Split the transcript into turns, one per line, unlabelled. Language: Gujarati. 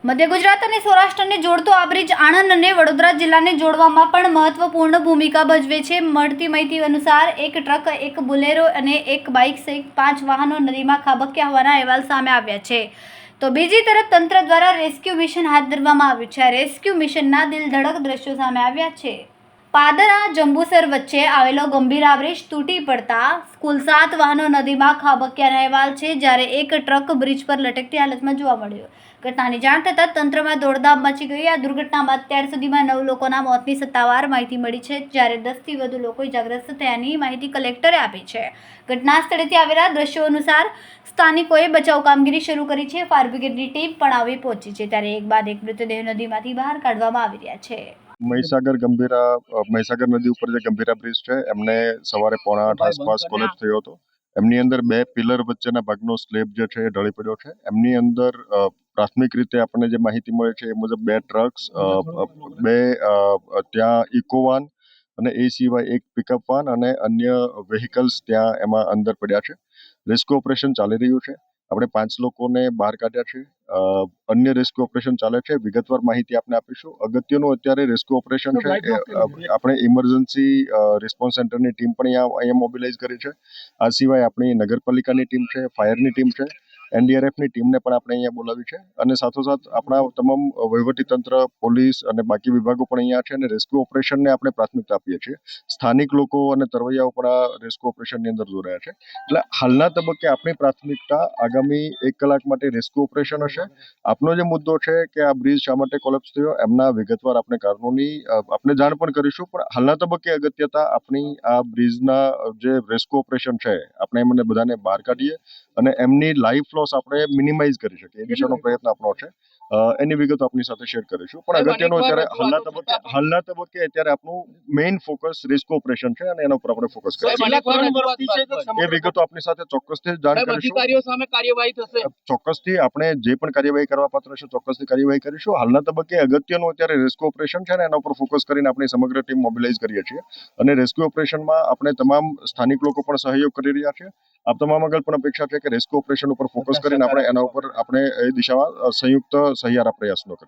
મધ્ય ગુજરાત અને સૌરાષ્ટ્રને જોડતો આ બ્રિજ આણંદ અને વડોદરા જિલ્લાને જોડવામાં પણ મહત્વપૂર્ણ ભૂમિકા ભજવે છે. મળતી માહિતી અનુસાર એક ટ્રક, એક બોલેરો અને એક બાઇક સહિત 5 વાહનો નદીમાં ખાબક્યા હોવાના અહેવાલ સામે આવ્યા છે. તો બીજી તરફ તંત્ર દ્વારા રેસ્ક્યુ મિશન હાથ ધરવામાં આવ્યું છે. આ રેસ્ક્યુ મિશનના દિલધડક દ્રશ્યો સામે આવ્યા છે. પાદરા જંબુસર વચ્ચે આવેલો ગંભીર આ બ્રિજ તૂટી પડતા કુલ 7 વાહનો નદીમાં ખાબક્યાના અહેવાલ છે, જ્યારે એક ટ્રક બ્રિજ પર લટકતી હાલતમાં જોવા મળ્યો. ઘટનાની જાણ થતાં તંત્રમાં દોડધામ મચી ગઈ. આ દુર્ઘટનામાં અત્યાર સુધીમાં 9 લોકોના મોતની સત્તાવાર માહિતી મળી છે, જ્યારે 10થી વધુ લોકો ઇજાગ્રસ્ત થયાની માહિતી કલેક્ટરે આપી છે. ઘટના સ્થળેથી આવેલા દ્રશ્યો અનુસાર સ્થાનિકોએ બચાવ કામગીરી શરૂ કરી છે. ફાયર બ્રિગેડની ટીમ પણ આવી પહોંચી છે, ત્યારે એક બાદ એક મૃતદેહ નદીમાંથી બહાર કાઢવામાં આવી રહ્યા છે.
મહીસાગર નદી ઉપર જે ગંભીરા બ્રિજ છે એમને સવારે 7:45 આસપાસ કોલેપ્સ થયો હતો. એમની અંદર 2 પિલર વચ્ચેના ભાગનો સ્લેબ જે છે એ ઢળી પડ્યો છે. એમની અંદર પ્રાથમિક રીતે આપણને જે માહિતી મળે છે એ મુજબ 2 ટ્રક્સ, 2 ત્યાં ઇકોવાન અને એ સિવાય એક પિકઅપ વાન અને અન્ય વેહિકલ્સ ત્યાં એમાં અંદર પડ્યા છે. રેસ્ક્યુ ઓપરેશન ચાલી રહ્યું છે. આપણે 5 લોકોને બહાર કાઢ્યા છે. અન્ય રેસ્ક્યુ ઓપરેશન ચાલે છે. વિગતવાર માહિતી આપને આપીશું. અગત્યનું અત્યારે રેસ્ક્યુ ઓપરેશન છે આપણે ઇમરજન્સી રિસ્પોન્સ સેન્ટરની ટીમ પણ અહીંયા મોબિલાઇઝ કરી છે. આ સિવાય આપણી નગરપાલિકાની ટીમ છે, ફાયરની ટીમ છે, એનડીઆરએફની ટીમને પણ આપણે અહીંયા બોલાવી છે અને સાથોસાથ આપણા તમામ વહીવટીતંત્ર, પોલીસ અને બાકી વિભાગો પણ અહીંયા છે અને રેસ્ક્યુ ઓપરેશનને આપણે પ્રાથમિકતા આપીએ છીએ. સ્થાનિક લોકો અને તરવૈયાઓ પણ આ રેસ્ક્યુ ઓપરેશનની અંદર જોડાયા છે. એટલે હાલના તબક્કે આપણી પ્રાથમિકતા આગામી 1 કલાક માટે રેસ્ક્યુ ઓપરેશન હશે. આપનો જે મુદ્દો છે કે આ બ્રિજ શા માટે કોલેપ્સ થયો એમના વિગતવાર આપણે કારણોની આપણે જાણ પણ કરીશું, પણ હાલના તબક્કે અગત્યતા આપણી આ બ્રિજના જે રેસ્ક્યુ ઓપરેશન છે આપણે એમને બધાને બહાર કાઢીએ અને એમની લાઈફ લોસ આપણે મિનિમાઇઝ કરી શકીએ એ દિશાનો પ્રયત્ન આપણો છે. એની વિગતો આપની સાથે શેર કરીશું, પણ અગત્યનું અત્યારે હાલના તબક્કે અત્યારે આપણું મેઇન ફોકસ રેસ્ક્યુ ઓપરેશન છે અને એના ઉપર આપણે ફોકસ કરીશું. એ વિગતો આપની સાથે ચોક્કસથી જાણ કરીશું. ચોક્કસથી આપણે જે પણ કાર્યવાહી કરવા પાત્ર છે ચોક્કસથી કાર્યવાહી કરીશું. હાલના તબક્કે અગત્યનું અત્યારે રેસ્ક્યુ ઓપરેશન છે ને એના ઉપર ફોકસ કરીને આપણી સમગ્ર ટીમ મોબિલાઇઝ કરીએ છીએ અને રેસ્ક્યુ ઓપરેશનમાં આપણે તમામ સ્થાનિક લોકો પણ સહયોગ કરી રહ્યા છે. આપ તમામ આગળ પણ અપેક્ષા છે કે રેસ્ક્યુ ઓપરેશન ઉપર ફોકસ કરીને આપણે એના ઉપર આપણે એ દિશામાં સંયુક્ત સહિયારા પ્રયાસો કરીએ.